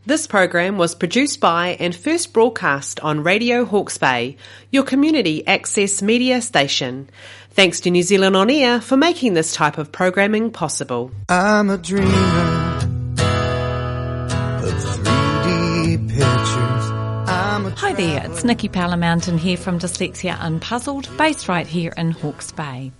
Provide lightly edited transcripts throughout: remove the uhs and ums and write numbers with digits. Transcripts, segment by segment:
This program was produced by and first broadcast on Radio Hawke's Bay, your community access media station. Thanks to New Zealand On Air for making this type of programming possible. I'm a dreamer of 3D pictures. Hi there, it's Nikki Mountain here from Dyslexia Unpuzzled, based right here in Hawke's Bay.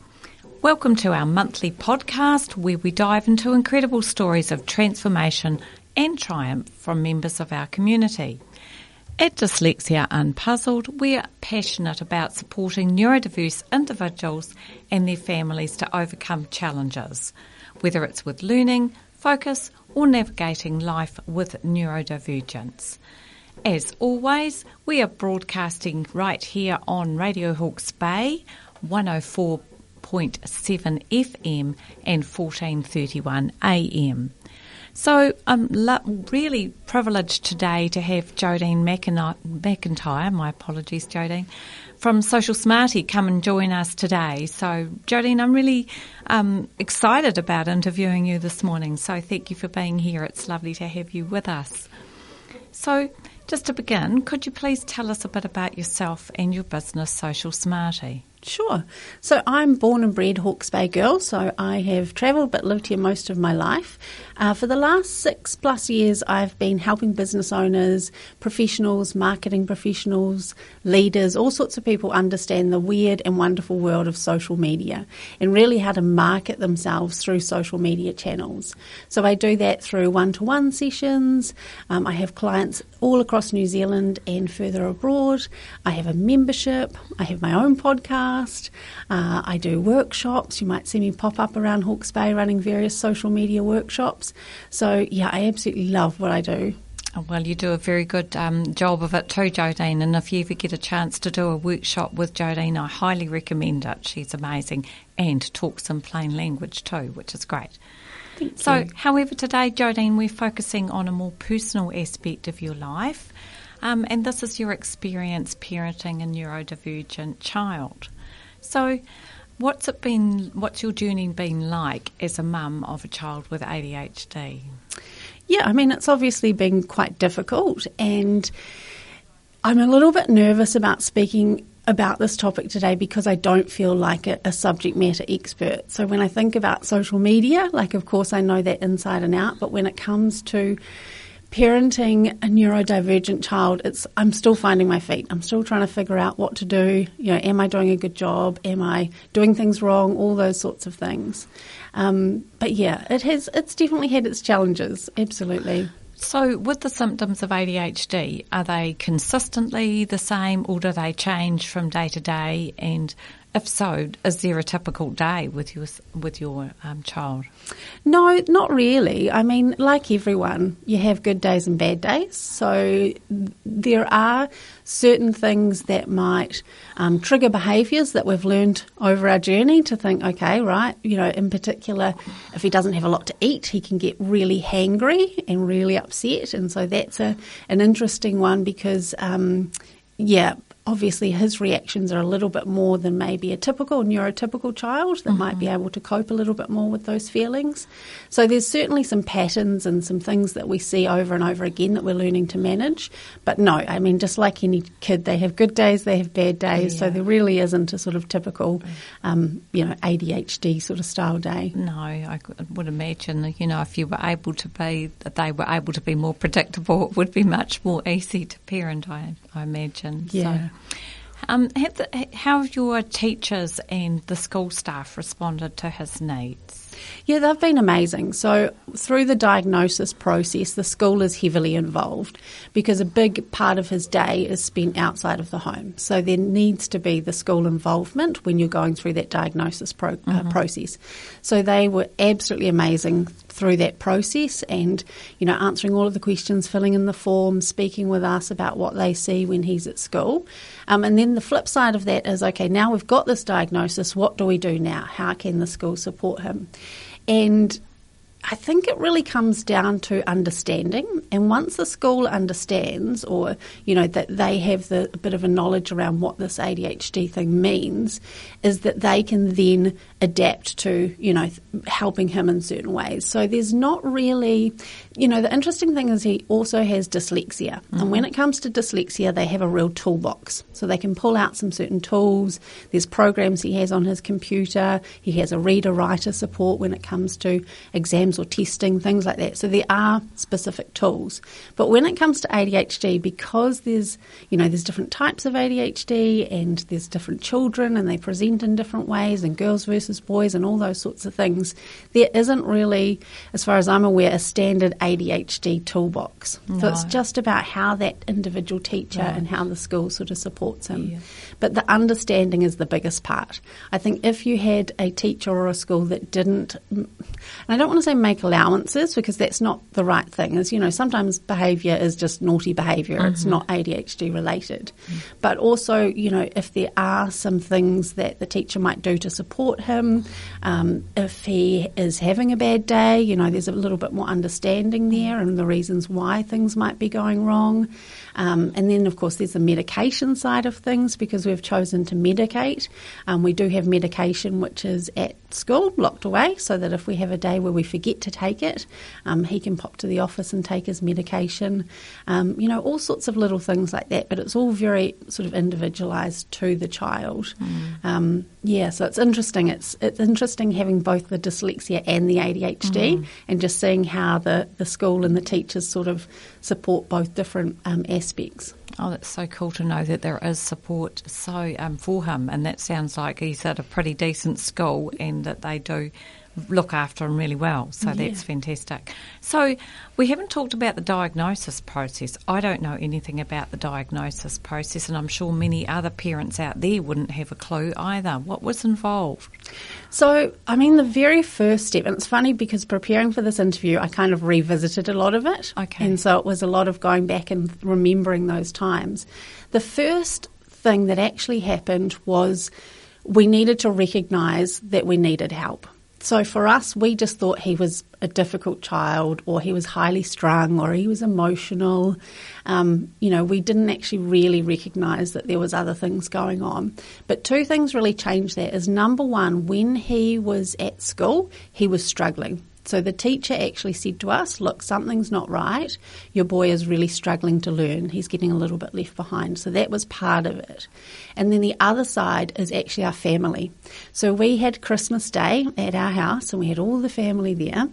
Welcome to our monthly podcast where we dive into incredible stories of transformation and triumph from members of our community. At Dyslexia Unpuzzled, we are passionate about supporting neurodiverse individuals and their families to overcome challenges, whether it's with learning, focus, or navigating life with neurodivergence. As always, we are broadcasting right here on Radio Hawke's Bay, 104.7 FM and 1431 AM. So I'm really privileged today to have Jodine McIntyre, my apologies Jodine, from Social Smarty come and join us today. So Jodine, I'm really excited about interviewing you this morning, so thank you for being here. It's lovely to have you with us. So just to begin, could you please tell us a bit about yourself and your business, Social Smarty? Sure. So I'm born and bred Hawke's Bay girl, so I have travelled but lived here most of my life. For the last 6+ years, I've been helping business owners, professionals, marketing professionals, leaders, all sorts of people understand the weird and wonderful world of social media and really how to market themselves through social media channels. So I do that through one-to-one sessions. I have clients all across New Zealand and further abroad. I have a membership. I have my own podcast. I do workshops. You might see me pop up around Hawke's Bay running various social media workshops. So, yeah, I absolutely love what I do. Well, you do a very good job of it too, Jodine, and if you ever get a chance to do a workshop with Jodine, I highly recommend it. She's amazing and talks in plain language too, which is great. Thank you. However, today, Jodine, we're focusing on a more personal aspect of your life, and this is your experience parenting a neurodivergent child. So what's your journey been like as a mum of a child with ADHD? Yeah, I mean, it's obviously been quite difficult, and I'm a little bit nervous about speaking about this topic today because I don't feel like a subject matter expert. So when I think about social media, of course I know that inside and out, but when it comes to parenting a neurodivergent child, I'm still finding my feet. I'm still trying to figure out what to do. Am I doing a good job? Am I doing things wrong? All those sorts of things. But yeah, it's definitely had its challenges. Absolutely. So with the symptoms of ADHD, are they consistently the same or do they change from day to day? And if so, is there a typical day with your child? No, not really. I mean, like everyone, you have good days and bad days. So there are certain things that might trigger behaviours that we've learned over our journey to think, okay, right, in particular, if he doesn't have a lot to eat, he can get really hangry and really upset. And so that's an interesting one because, obviously his reactions are a little bit more than maybe a typical neurotypical child that might be able to cope a little bit more with those feelings. So there's certainly some patterns and some things that we see over and over again that we're learning to manage. But no, I mean, just like any kid, they have good days, they have bad days. Yeah. So there really isn't a sort of typical, ADHD sort of style day. No, I would imagine, if they were able to be more predictable, it would be much more easy to parent, I imagine. Yeah. So, how have your teachers and the school staff responded to his needs? Yeah, they've been amazing. So through the diagnosis process, the school is heavily involved because a big part of his day is spent outside of the home. So there needs to be the school involvement when you're going through that diagnosis process. So they were absolutely amazing through that process and, answering all of the questions, filling in the forms, speaking with us about what they see when he's at school. And then the flip side of that is, okay, now we've got this diagnosis, what do we do now? How can the school support him? And I think it really comes down to understanding. And once the school understands, or, that they have a bit of a knowledge around what this ADHD thing means, is that they can then adapt to, helping him in certain ways. So there's not really, the interesting thing is he also has dyslexia. Mm-hmm. And when it comes to dyslexia, they have a real toolbox. So they can pull out some certain tools. There's programs he has on his computer. He has a reader-writer support when it comes to exams or testing, things like that. So there are specific tools. But when it comes to ADHD, because there's different types of ADHD and there's different children and they present in different ways and girls versus boys and all those sorts of things, there isn't really, as far as I'm aware, a standard ADHD toolbox. No. So it's just about how that individual teacher and how the school sort of supports him. Yeah. But the understanding is the biggest part. I think if you had a teacher or a school that didn't, and I don't want to say make allowances because that's not the right thing, is, sometimes behaviour is just naughty behaviour. Mm-hmm. It's not ADHD related. Mm-hmm. But also, if there are some things that the teacher might do to support him, if he is having a bad day, there's a little bit more understanding there and the reasons why things might be going wrong. And then, of course, there's the medication side of things because we've chosen to medicate. We do have medication which is at school, locked away, so that if we have a day where we forget to take it, he can pop to the office and take his medication. All sorts of little things like that, but it's all very sort of individualised to the child. So it's interesting. It's interesting having both the dyslexia and the ADHD and just seeing how the school and the teachers sort of support both different aspects. Oh, that's so cool to know that there is support for him, and that sounds like he's at a pretty decent school and that they do look after him really well. So that's fantastic. So we haven't talked about the diagnosis process. I don't know anything about the diagnosis process, and I'm sure many other parents out there wouldn't have a clue either. What was involved? So, the very first step, and it's funny because preparing for this interview, I kind of revisited a lot of it. Okay. And so it was a lot of going back and remembering those times. The first thing that actually happened was we needed to recognise that we needed help. So for us, we just thought he was a difficult child, or he was highly strung, or he was emotional. We didn't actually really recognise that there was other things going on. But two things really changed that is, number one, when he was at school, he was struggling. So the teacher actually said to us, look, something's not right. Your boy is really struggling to learn. He's getting a little bit left behind. So that was part of it. And then the other side is actually our family. So we had Christmas Day at our house and we had all the family there.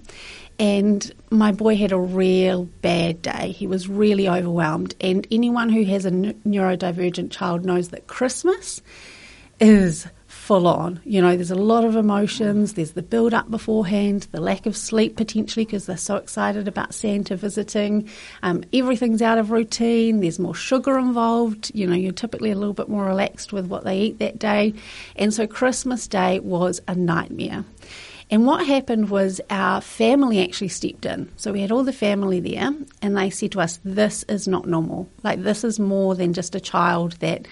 And my boy had a real bad day. He was really overwhelmed. And anyone who has a neurodivergent child knows that Christmas is full on. There's a lot of emotions. There's the build-up beforehand, the lack of sleep potentially because they're so excited about Santa visiting. Everything's out of routine. There's more sugar involved. You're typically a little bit more relaxed with what they eat that day. And so Christmas Day was a nightmare. And what happened was our family actually stepped in. So we had all the family there and they said to us, this is not normal. Like, this is more than just a child that,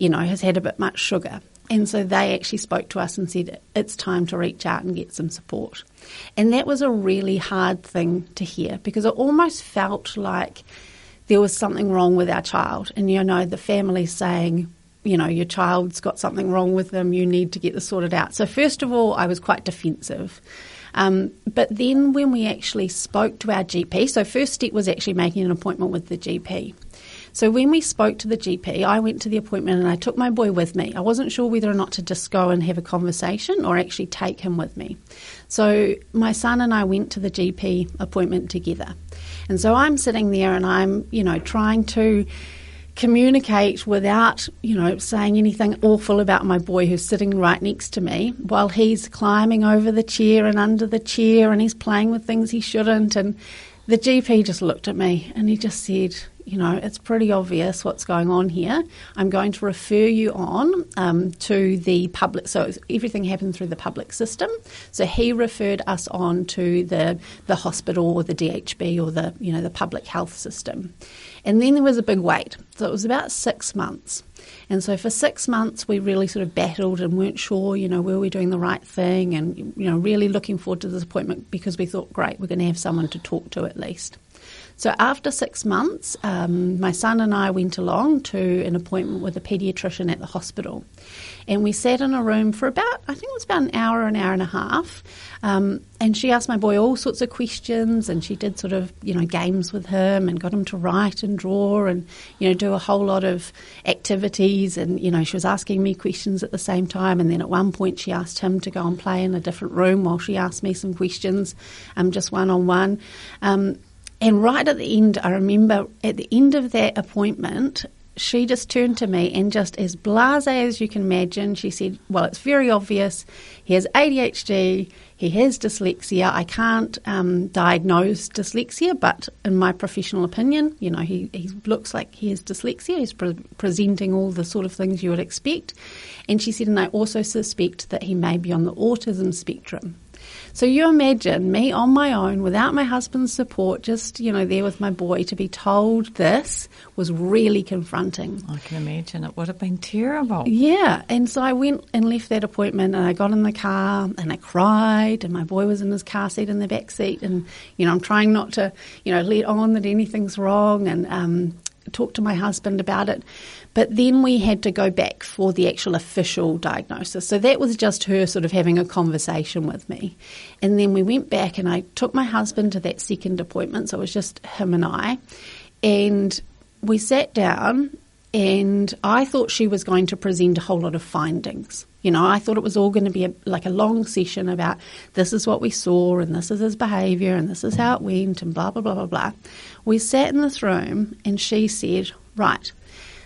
has had a bit much sugar. And so they actually spoke to us and said, it's time to reach out and get some support. And that was a really hard thing to hear because it almost felt like there was something wrong with our child. And, the family's saying, your child's got something wrong with them, you need to get this sorted out. So first of all, I was quite defensive. But then when we actually spoke to our GP, so first step was actually making an appointment with the GP. So when we spoke to the GP, I went to the appointment and I took my boy with me. I wasn't sure whether or not to just go and have a conversation or actually take him with me. So my son and I went to the GP appointment together. And so I'm sitting there and I'm, trying to communicate without, saying anything awful about my boy who's sitting right next to me while he's climbing over the chair and under the chair and he's playing with things he shouldn't. And the GP just looked at me and he just said, it's pretty obvious what's going on here. I'm going to refer you on to the public. So everything happened through the public system. So he referred us on to the hospital or the DHB or the public health system. And then there was a big wait. So it was about 6 months. And so for 6 months, we really sort of battled and weren't sure, were we doing the right thing, and, really looking forward to this appointment because we thought, great, we're going to have someone to talk to at least. So after 6 months, my son and I went along to an appointment with a paediatrician at the hospital. And we sat in a room for about an hour and a half. And she asked my boy all sorts of questions, and she did sort of, games with him and got him to write and draw and, do a whole lot of activities. And, she was asking me questions at the same time. And then at one point she asked him to go and play in a different room while she asked me some questions, just one-on-one. And right at the end, I remember at the end of that appointment, she just turned to me and just as blasé as you can imagine, she said, well, it's very obvious. He has ADHD. He has dyslexia. I can't diagnose dyslexia, but in my professional opinion, he looks like he has dyslexia. He's presenting all the sort of things you would expect. And she said, and I also suspect that he may be on the autism spectrum. So you imagine me on my own without my husband's support, just, there with my boy, to be told this was really confronting. I can imagine. It would have been terrible. Yeah. And so I went and left that appointment, and I got in the car and I cried, and my boy was in his car seat in the back seat, and, I'm trying not to, let on that anything's wrong, and talk to my husband about it. But then we had to go back for the actual official diagnosis. So that was just her sort of having a conversation with me. And then we went back and I took my husband to that second appointment. So it was just him and I. And we sat down, and I thought she was going to present a whole lot of findings. I thought it was all going to be a long session about this is what we saw and this is his behaviour and this is how it went and blah, blah, blah, blah, blah. We sat in this room and she said, right,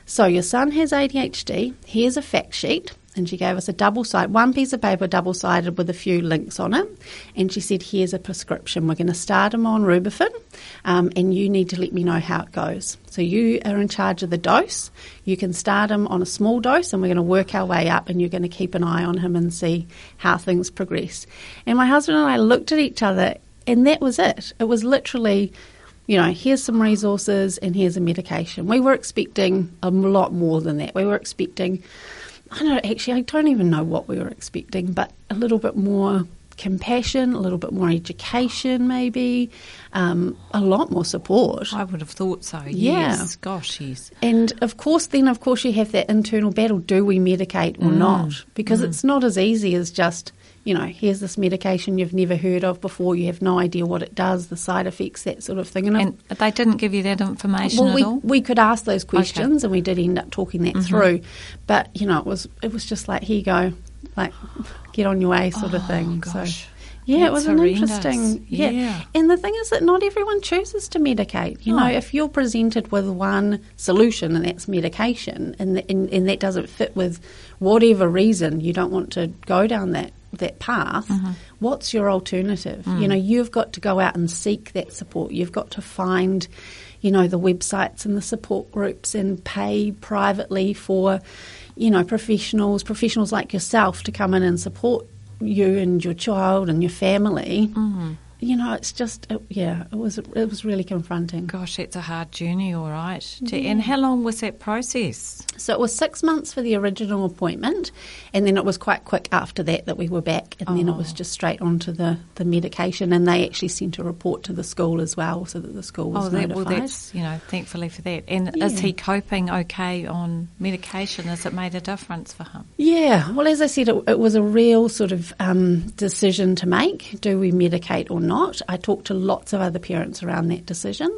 so your son has ADHD, here's a fact sheet. And she gave us one piece of paper, double-sided with a few links on it. And she said, here's a prescription. We're going to start him on Rubifin, and you need to let me know how it goes. So you are in charge of the dose. You can start him on a small dose, and we're going to work our way up, and you're going to keep an eye on him and see how things progress. And my husband and I looked at each other, and that was it. It was literally, here's some resources and here's a medication. We were expecting a lot more than that. We were expecting, I don't even know what we were expecting, but a little bit more compassion, a little bit more education maybe, a lot more support. I would have thought so, yeah. Yes. Gosh, yes. And of course you have that internal battle, do we medicate or not? Because it's not as easy as just, here's this medication you've never heard of before, you have no idea what it does, the side effects, that sort of thing. And they didn't give you that information at all? We could ask those questions, and we did end up talking that through. But, it was just like, here you go, like, get on your way sort of thing. Gosh. So, yeah, That's it was horrendous. an interesting... Yeah. And the thing is that not everyone chooses to medicate. If you're presented with one solution, and that's medication, and that doesn't fit with whatever reason you don't want to go down that path, what's your alternative? You've got to go out and seek that support. You've got to find, the websites and the support groups, and pay privately for, professionals like yourself to come in and support you and your child and your family. It's just, it was really confronting. Gosh, it's a hard journey, all right. And how long was that process? So it was 6 months for the original appointment, and then it was quite quick after that we were back, and then it was just straight onto the medication, and they actually sent a report to the school as well, so that the school was notified. Well, that's, thankfully for that. And is he coping okay on medication? Has it made a difference for him? Yeah. Well, as I said, it was a real sort of decision to make. Do we medicate or not? I talked to lots of other parents around that decision.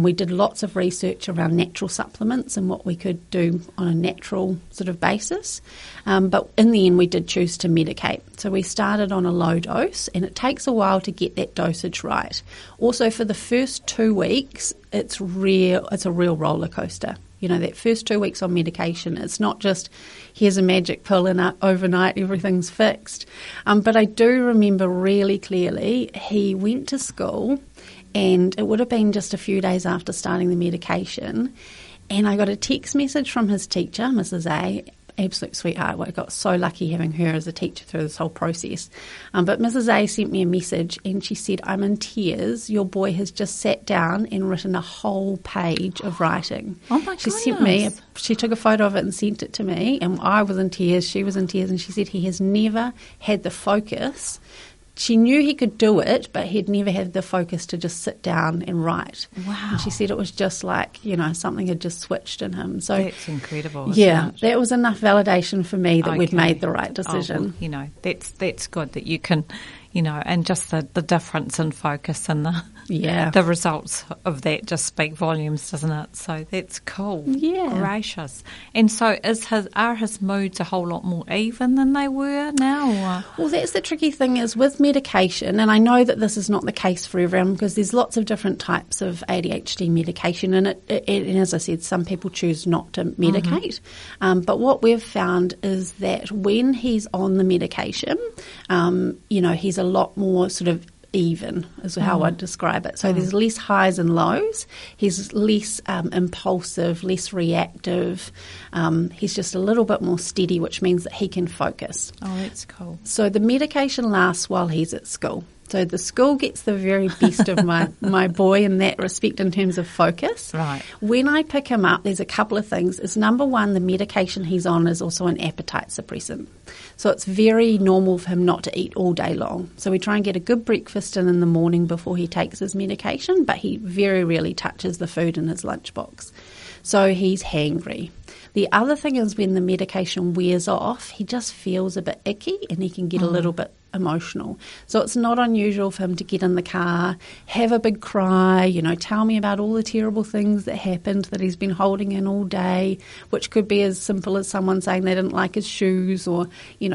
We did lots of research around natural supplements and what we could do on a natural sort of basis. But in the end, we did choose to medicate. So we started on a low dose, and it takes a while to get that dosage right. Also, for the first 2 weeks, it's a real roller coaster. That first 2 weeks on medication, it's not just here's a magic pill and overnight everything's fixed. But I do remember really clearly he went to school and it would have been just a few days after starting the medication, and I got a text message from his teacher, Mrs. A, absolute sweetheart. I got so lucky having her as a teacher through this whole process. But Mrs. A sent me a message and she said, "I'm in tears. Your boy has just sat down and written a whole page of writing." Oh my She goodness. sent me, she took a photo of it and sent it to me, and I was in tears, she was in tears, and she said he has never had the focus. She knew he could do it, but he'd never had the focus to just sit down and write. Wow. And she said it was just like, something had just switched in him. So That's incredible. yeah, Isn't it? that was enough validation for me that we'd Okay. made the right decision. Oh, well, that's good that you can, and just the difference in focus and the results of that just speak volumes, doesn't it? So that's cool. Yeah. Gracious. And so are his moods a whole lot more even than they were now? Or? Well, that's the tricky thing is with medication, and I know that this is not the case for everyone because there's lots of different types of ADHD medication, and and as I said, some people choose not to medicate. But what we've found is that when he's on the medication, he's a lot more sort of even is how I'd describe it. So there's less highs and lows. He's less impulsive, less reactive. He's just a little bit more steady, which means that he can focus. Oh, that's cool. So the medication lasts while he's at school. So the school gets the very best of my boy in that respect in terms of focus. Right. When I pick him up, there's a couple of things. It's number one, the medication he's on is also an appetite suppressant. So it's very normal for him not to eat all day long. So we try and get a good breakfast in the morning before he takes his medication, but he very rarely touches the food in his lunchbox. So he's hangry. The other thing is when the medication wears off, he just feels a bit icky and he can get a little bit emotional. So it's not unusual for him to get in the car, have a big cry, tell me about all the terrible things that happened that he's been holding in all day, which could be as simple as someone saying they didn't like his shoes or,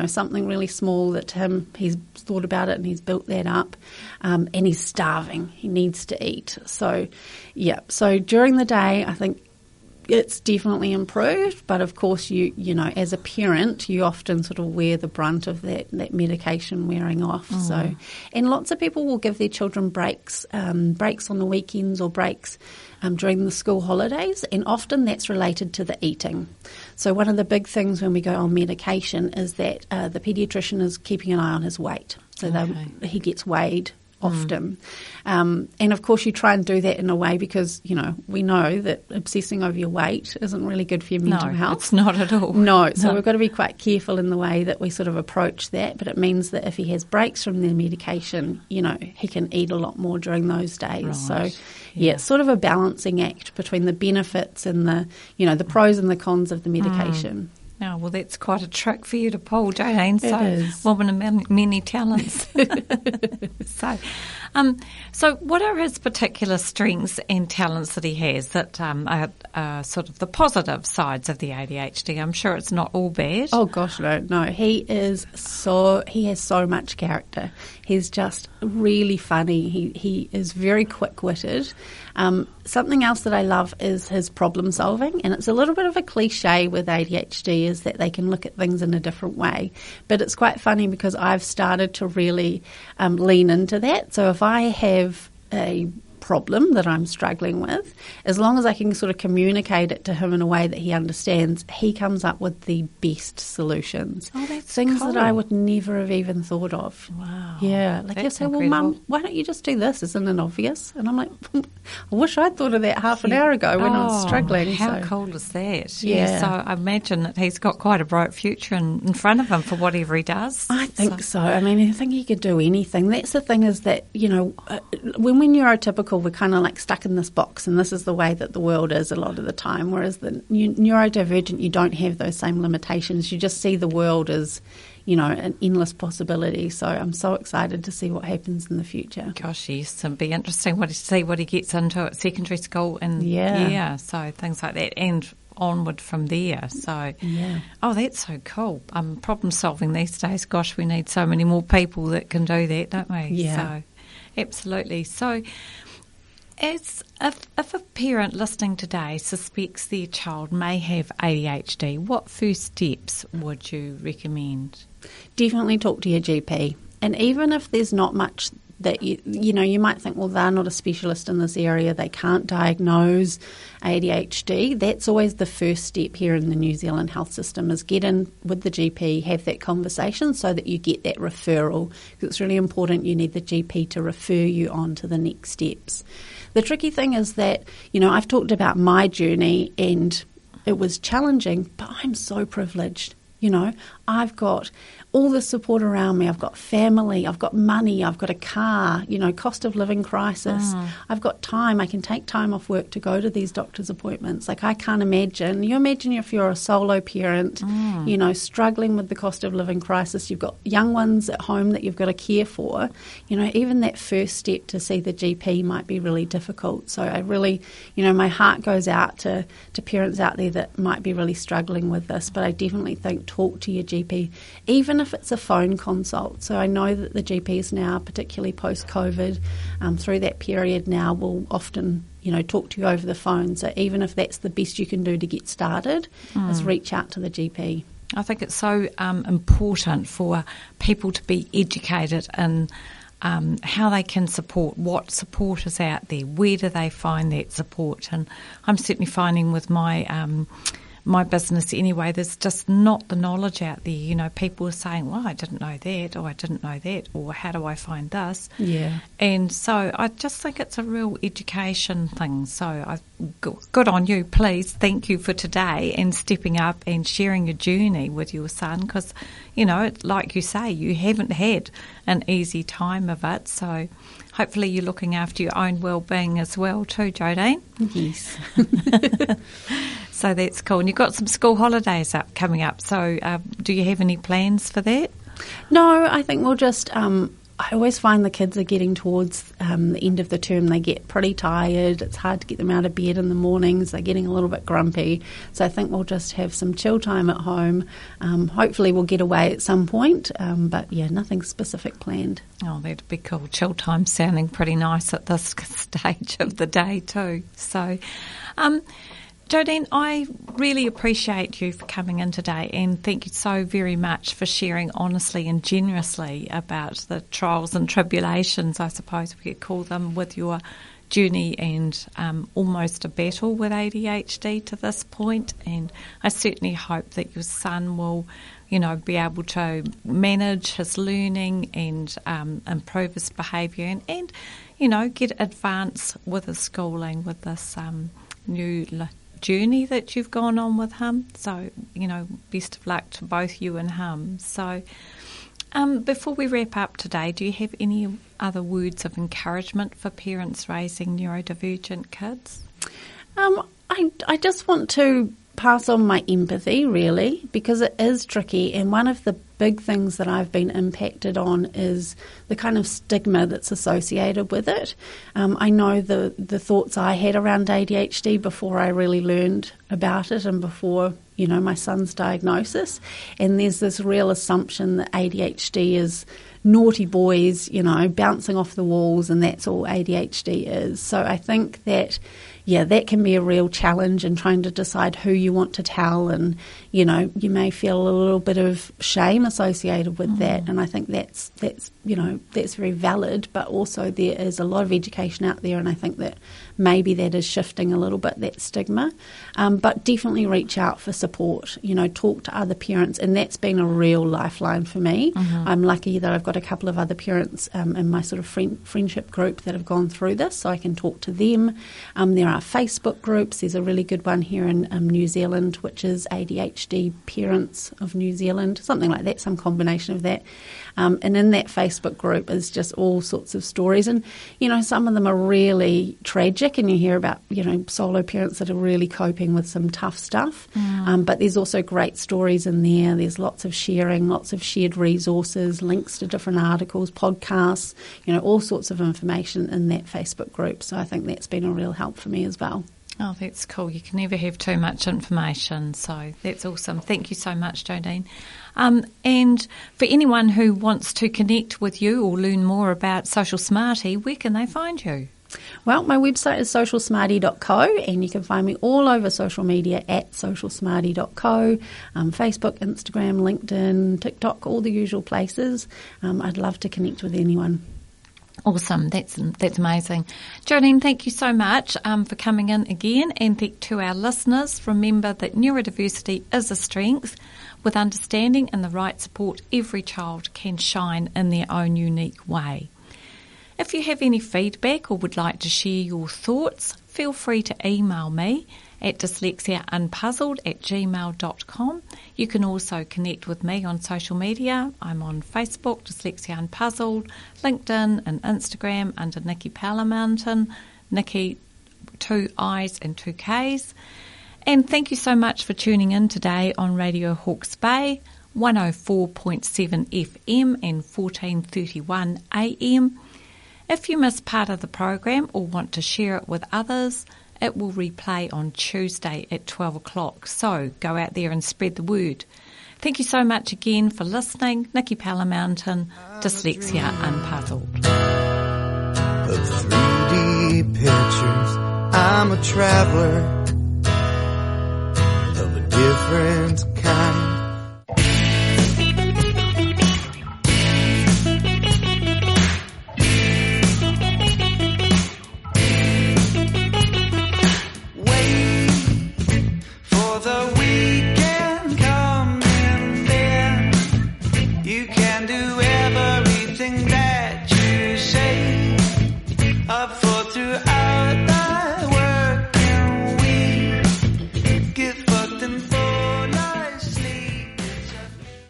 something really small that to him, he's thought about it and he's built that up. And he's starving. He needs to eat. So, yeah. So during the day, I think it's definitely improved, but of course you as a parent you often sort of wear the brunt of that medication wearing off. So, and lots of people will give their children breaks on the weekends or breaks during the school holidays, and often that's related to the eating. So one of the big things when we go on medication is that the paediatrician is keeping an eye on his weight, so he gets weighed often. And of course you try and do that in a way because, we know that obsessing over your weight isn't really good for your mental health. It's not at all. No, so we've got to be quite careful in the way that we sort of approach that, but it means that if he has breaks from the medication, he can eat a lot more during those days. Right. So, it's sort of a balancing act between the benefits and the, the pros and the cons of the medication. Oh, well, that's quite a trick for you to pull, Jodine. It is. Woman of many talents. So what are his particular strengths and talents that he has that are sort of the positive sides of the ADHD? I'm sure it's not all bad. Oh, gosh, no. He has so much character. He's just really funny. He is very quick-witted. Something else that I love is his problem solving, and it's a little bit of a cliche with ADHD is that they can look at things in a different way. But it's quite funny because I've started to really lean into that. So if I have a problem that I'm struggling with, as long as I can sort of communicate it to him in a way that he understands, he comes up with the best solutions. Oh, that's things cool. that I would never have even thought of. Wow. Yeah. Like you say, well, Mum, why don't you just do this? Isn't it obvious? And I'm like, I wish I'd thought of that half an hour ago when I was struggling. How so. cool is that? Yeah. So I imagine that he's got quite a bright future in front of him for whatever he does. I think so. I mean, I think he could do anything. That's the thing is that, when we're neurotypical, we're kind of like stuck in this box, and this is the way that the world is a lot of the time, whereas the neurodivergent, you don't have those same limitations. You just see the world as, an endless possibility. So I'm so excited to see what happens in the future. Gosh, yes, it'll be interesting to see what he gets into at secondary school and so things like that and onward from there. So, oh, that's so cool. Problem solving these days, gosh, we need so many more people that can do that, don't we? Yeah. So, absolutely. So, if a parent listening today suspects their child may have ADHD, what first steps would you recommend? Definitely talk to your GP. And even if there's not much that you might think, well, they're not a specialist in this area, they can't diagnose ADHD. That's always the first step here in the New Zealand health system, is get in with the GP, have that conversation so that you get that referral, because it's really important. You need the GP to refer you on to the next steps. The tricky thing is that, I've talked about my journey and it was challenging, but I'm so privileged. I've got all the support around me. I've got family, I've got money, I've got a car, cost of living crisis. I've got time. I can take time off work to go to these doctor's appointments. Like, I can't imagine. You imagine if you're a solo parent, struggling with the cost of living crisis. You've got young ones at home that you've got to care for. Even that first step to see the GP might be really difficult. So I really, my heart goes out to parents out there that might be really struggling with this. But I definitely think talk to your GP, even if it's a phone consult. So I know that the GPs now, particularly post-COVID, through that period now, will often, talk to you over the phone. So even if that's the best you can do to get started, is reach out to the GP. I think it's so important for people to be educated in how they can support, what support is out there, where do they find that support. And I'm certainly finding with my business anyway, there's just not the knowledge out there. People are saying, well, I didn't know that, or I didn't know that, or how do I find this? Yeah. And so I just think it's a real education thing. So good on you, please. Thank you for today and stepping up and sharing your journey with your son, because, like you say, you haven't had an easy time of it. So hopefully you're looking after your own well-being as well too, Jodine. Yes. So that's cool. And you've got some school holidays coming up. So do you have any plans for that? No, I think we'll just I always find the kids are getting towards the end of the term. They get pretty tired. It's hard to get them out of bed in the mornings. They're getting a little bit grumpy. So I think we'll just have some chill time at home. Hopefully we'll get away at some point. But, yeah, nothing specific planned. Oh, that'd be cool. Chill time sounding pretty nice at this stage of the day too. So, Jodine, I really appreciate you for coming in today, and thank you so very much for sharing honestly and generously about the trials and tribulations, I suppose we could call them, with your journey and almost a battle with ADHD to this point. And I certainly hope that your son will, be able to manage his learning and improve his behaviour and get advanced with his schooling with this new journey that you've gone on with him. So, best of luck to both you and him. So, before we wrap up today, do you have any other words of encouragement for parents raising neurodivergent kids? I just want to pass on my empathy, really, because it is tricky. And one of the big things that I've been impacted on is the kind of stigma that's associated with it. I know the thoughts I had around ADHD before I really learned about it and before, my son's diagnosis. And there's this real assumption that ADHD is naughty boys, bouncing off the walls, and that's all ADHD is. So I think that, that can be a real challenge in trying to decide who you want to tell, and, you may feel a little bit of shame associated with that, and I think that's very valid, but also there is a lot of education out there, and I think that maybe that is shifting a little bit, that stigma, but definitely reach out for support, talk to other parents, and that's been a real lifeline for me. I'm lucky that I've got a couple of other parents in my sort of friendship group that have gone through this, so I can talk to them. There are Facebook groups. There's a really good one here in New Zealand, which is ADHD Parents of New Zealand, something like that, some combination of that. And in that Facebook group is just all sorts of stories. And, some of them are really tragic, and you hear about, solo parents that are really coping with some tough stuff. But there's also great stories in there. There's lots of sharing, lots of shared resources, links to different articles, podcasts, all sorts of information in that Facebook group. So I think that's been a real help for me as well. Oh, that's cool. You can never have too much information, so that's awesome. Thank you so much, Jodine. And for anyone who wants to connect with you or learn more about Social Smarty, where can they find you? Well, my website is socialsmarty.co, and you can find me all over social media at socialsmarty.co, Facebook, Instagram, LinkedIn, TikTok, all the usual places. I'd love to connect with anyone. Awesome. That's amazing. Jodine, thank you so much for coming in again. And to our listeners, remember that neurodiversity is a strength. With understanding and the right support, every child can shine in their own unique way. If you have any feedback or would like to share your thoughts, feel free to email me at dyslexiaunpuzzled@gmail.com. You can also connect with me on social media. I'm on Facebook, Dyslexia Unpuzzled, LinkedIn and Instagram under Nikki Palamountain, Nikki 2 I's and 2 K's. And thank you so much for tuning in today on Radio Hawke's Bay, 104.7 FM and 1431 AM. If you miss part of the program or want to share it with others, it will replay on Tuesday at 12 o'clock. So go out there and spread the word. Thank you so much again for listening. Nikki Palamountain, Dyslexia Unpuzzled. Of 3D pictures, I'm a traveler of a different kind.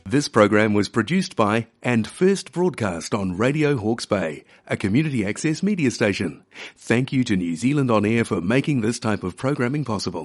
This program was produced by and first broadcast on Radio Hawke's Bay, a community access media station. Thank you to New Zealand On Air for making this type of programming possible.